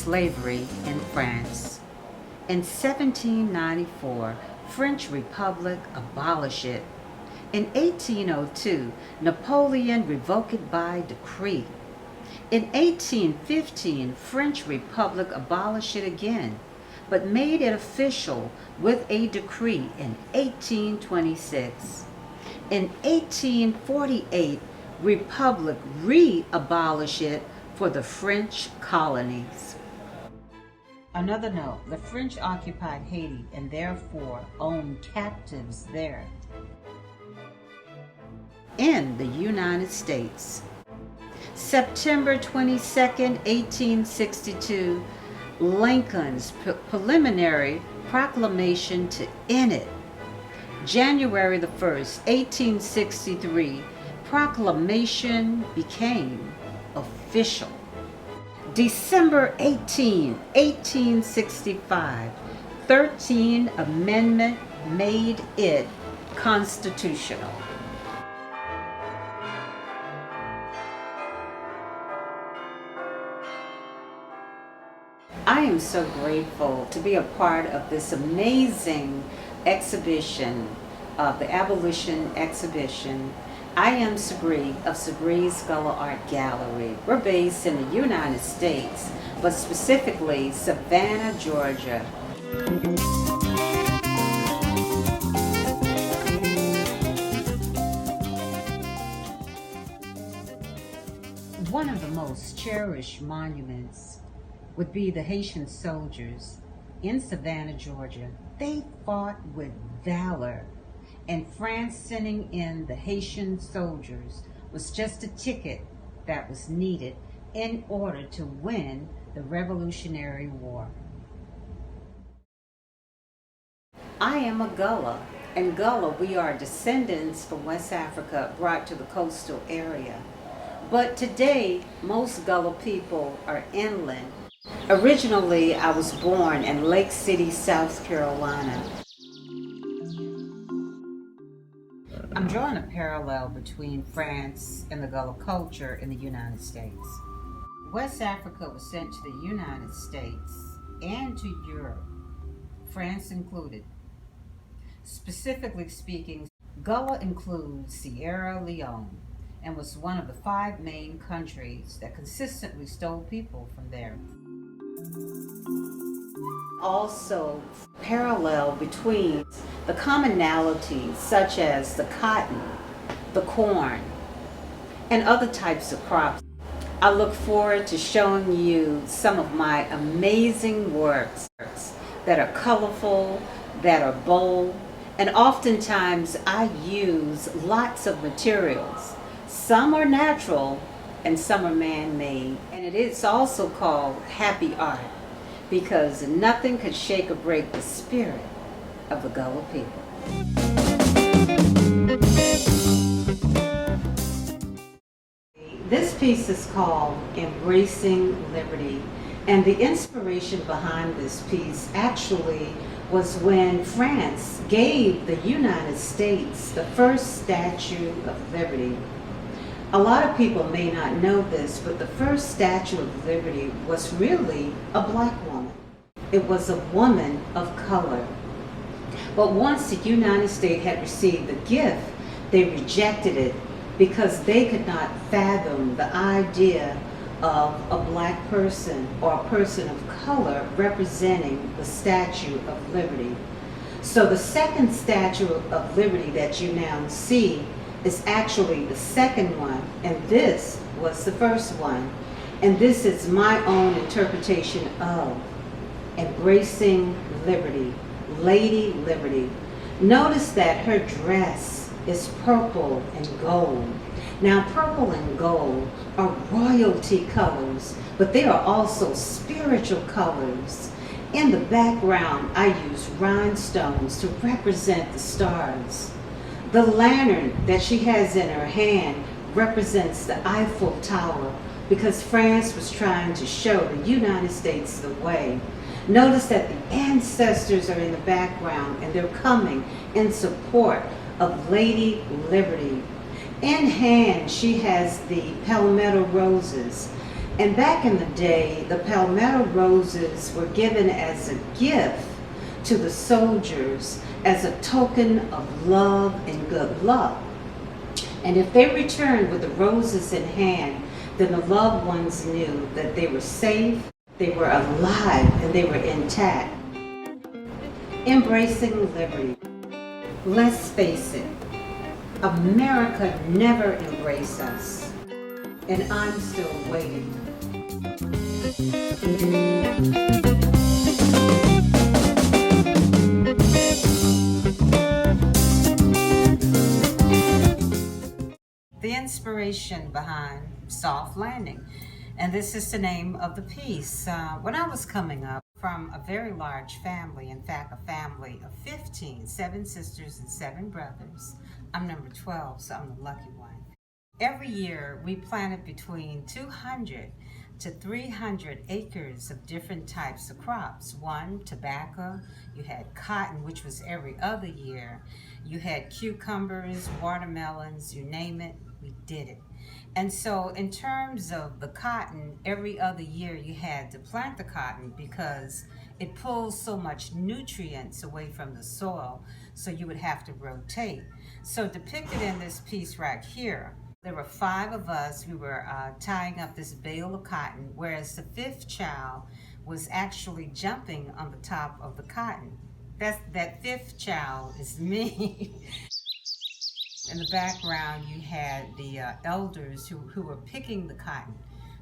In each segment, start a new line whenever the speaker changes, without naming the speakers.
slavery in France. In 1794, French Republic abolish it. In 1802, Napoleon revoke it by decree. In 1815, French Republic abolish it again, but made it official with a decree in 1826. In 1848, Republic re-abolish it for the French colonies. Another note, the French occupied Haiti and therefore owned captives there. In the United States, September 22, 1862, Lincoln's preliminary proclamation to end it. January the 1st, 1863, proclamation became official. December 18, 1865, 13th Amendment made it constitutional. I am so grateful to be a part of this amazing exhibition, of the Abolition exhibition. I am Sabree of Sabree's Gullah Art Gallery. We're based in the United States, but specifically Savannah, Georgia. One of the most cherished monuments would be the Haitian soldiers in Savannah, Georgia. They fought with valor, and France sending in the Haitian soldiers was just a ticket that was needed in order to win the Revolutionary War. I am a Gullah, and Gullah, we are descendants from West Africa brought to the coastal area. But today, most Gullah people are inland. Originally, I was born in Lake City, South Carolina. I'm drawing a parallel between France and the Gullah culture in the United States. West Africa was sent to the United States and to Europe, France included. Specifically speaking, Gullah includes Sierra Leone and was one of the 5 main countries that consistently stole people from there. Also, parallel between the commonalities such as the cotton, the corn, and other types of crops. I look forward to showing you some of my amazing works that are colorful, that are bold, and oftentimes I use lots of materials. Some are natural and some are man-made. And it is also called happy art because nothing could shake or break the spirit of the Gullah people. This piece is called Embracing Liberty, and the inspiration behind this piece actually was when France gave the United States the first Statue of Liberty. A lot of people may not know this, but the first Statue of Liberty was really a black woman. It was a woman of color. But once the United States had received the gift, they rejected it because they could not fathom the idea of a black person or a person of color representing the Statue of Liberty. So the second Statue of Liberty that you now see is actually the second one, and this was the first one. And this is my own interpretation of Embracing Liberty, Lady Liberty. Notice that her dress is purple and gold. Now, purple and gold are royalty colors, but they are also spiritual colors. In the background, I use rhinestones to represent the stars. The lantern that she has in her hand represents the Eiffel Tower because France was trying to show the United States the way. Notice that the ancestors are in the background and they're coming in support of Lady Liberty. In hand, she has the palmetto roses. And back in the day, the palmetto roses were given as a gift to the soldiers as a token of love and good luck. And if they returned with the roses in hand, then the loved ones knew that they were safe, they were alive, and they were intact. Embracing liberty. Let's face it, America never embraced us, and I'm still waiting. The inspiration behind Soft Landing. And this is the name of the piece. When I was coming up from a very large family, in fact, a family of 15, 7 sisters and 7 brothers, I'm number 12, so I'm the lucky one. Every year, we planted between 200 to 300 acres of different types of crops. One, tobacco. You had cotton, which was every other year. You had cucumbers, watermelons, you name it, we did it. And so in terms of the cotton, every other year you had to plant the cotton because it pulls so much nutrients away from the soil, so you would have to rotate. So depicted in this piece right here, there were 5 of us. We were tying up this bale of cotton, whereas the 5th child was actually jumping on the top of the cotton. That 5th child is me. In the background, you had the elders who were picking the cotton.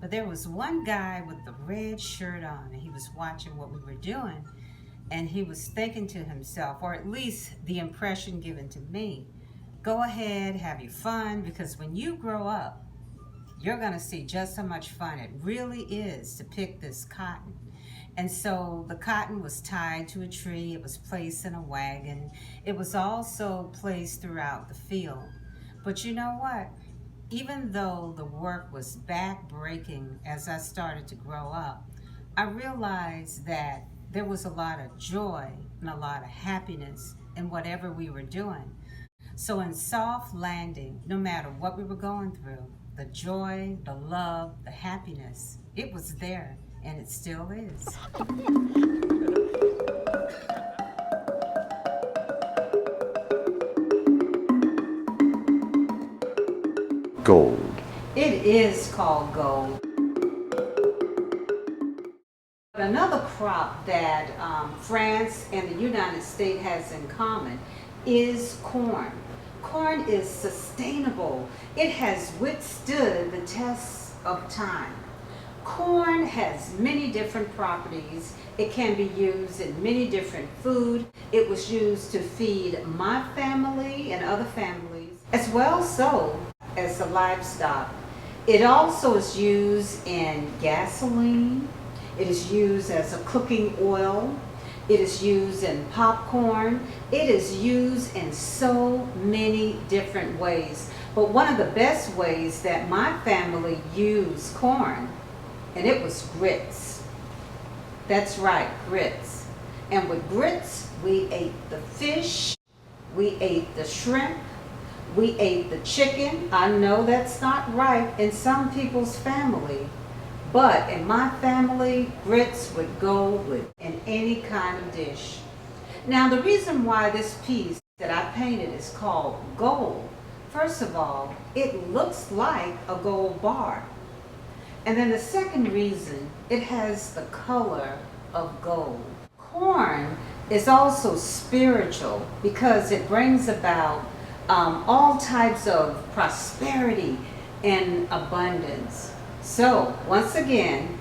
But there was one guy with the red shirt on, and he was watching what we were doing, and he was thinking to himself, or at least the impression given to me, go ahead, have your fun, because when you grow up, you're gonna see just how much fun it really is to pick this cotton. And so the cotton was tied to a tree, it was placed in a wagon, it was also placed throughout the field. But you know what? Even though the work was back-breaking as I started to grow up, I realized that there was a lot of joy and a lot of happiness in whatever we were doing. So in Soft Landing, no matter what we were going through, the joy, the love, the happiness, it was there. And it still is.
Gold.
It is called gold. Another crop that France and the United States has in common is corn. Corn is sustainable. It has withstood the test of time. Corn has many different properties. It can be used in many different food. It was used to feed my family and other families, as well so as the livestock. It also is used in gasoline. It is used as a cooking oil. It is used in popcorn. It is used in so many different ways. But one of the best ways that my family used corn, and it was grits. That's right, grits. And with grits, we ate the fish, we ate the shrimp, we ate the chicken. I know that's not right in some people's family, but in my family, grits would go with in any kind of dish. Now, the reason why this piece that I painted is called gold, first of all, it looks like a gold bar. And then the second reason, it has the color of gold. Corn is also spiritual because it brings about all types of prosperity and abundance. So, once again,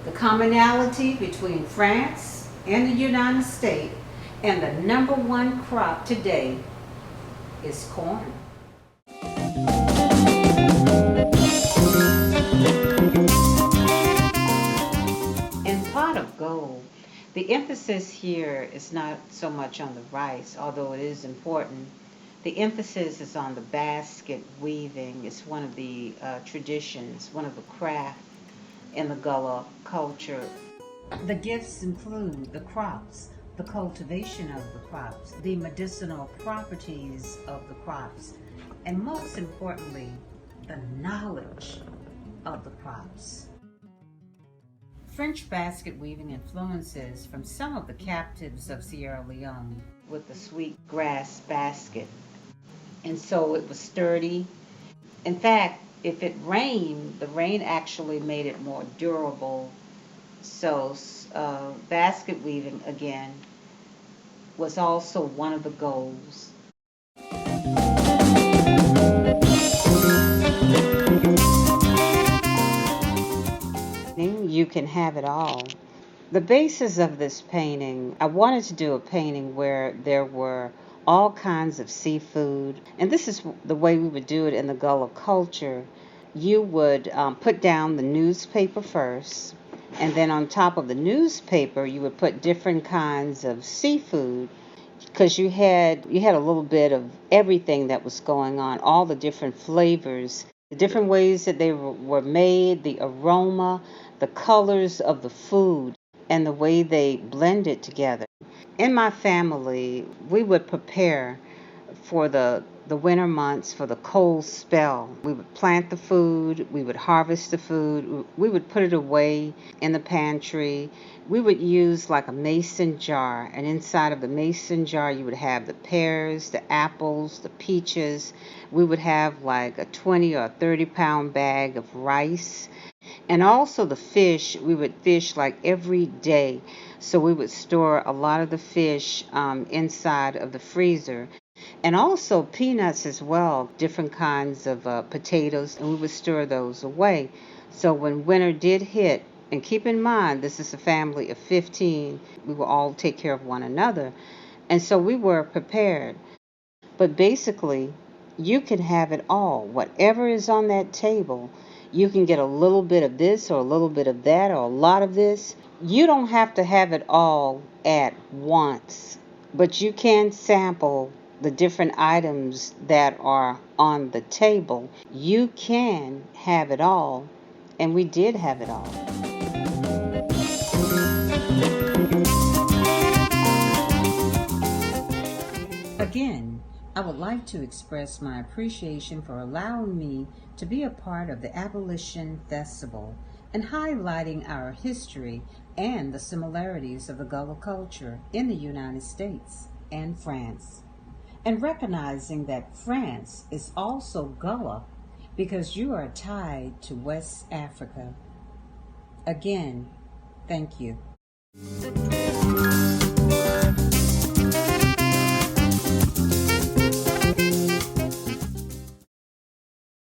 the commonality between France and the United States and the #1 crop today is corn. Gold. The emphasis here is not so much on the rice, although it is important. The emphasis is on the basket weaving. It's one of the traditions, one of the crafts in the Gullah culture. The gifts include the crops, the cultivation of the crops, the medicinal properties of the crops, and most importantly, the knowledge of the crops. French basket weaving influences from some of the captives of Sierra Leone with the sweet grass basket. And so it was sturdy. In fact, if it rained, the rain actually made it more durable. So basket weaving, again, was also one of the goals. You can have it all. The basis of this painting, I wanted to do a painting where there were all kinds of seafood, and this is the way we would do it in the Gullah culture. You would put down the newspaper first, and then on top of the newspaper you would put different kinds of seafood, because you had a little bit of everything that was going on, all the different flavors, the different ways that they were made, the aroma, the colors of the food, and the way they blended together. In my family, we would prepare for the winter months, for the cold spell. We would plant the food, we would harvest the food, we would put it away in the pantry. We would use like a mason jar, and inside of the mason jar you would have the pears, the apples, the peaches. We would have like a 20 or 30-pound bag of rice. And also the fish, we would fish like every day. So we would store a lot of the fish inside of the freezer. And also peanuts as well, different kinds of potatoes, and we would store those away. So when winter did hit, and keep in mind, this is a family of 15, we will all take care of one another. And so we were prepared. But basically, you can have it all. Whatever is on that table, you can get a little bit of this or a little bit of that or a lot of this. You don't have to have it all at once, but you can sample the different items that are on the table. You can have it all, and we did have it all. Again, I would like to express my appreciation for allowing me to be a part of the Abolition Festival and highlighting our history and the similarities of the Gullah culture in the United States and France, and recognizing that France is also Gullah because you are tied to West Africa. Again, thank you.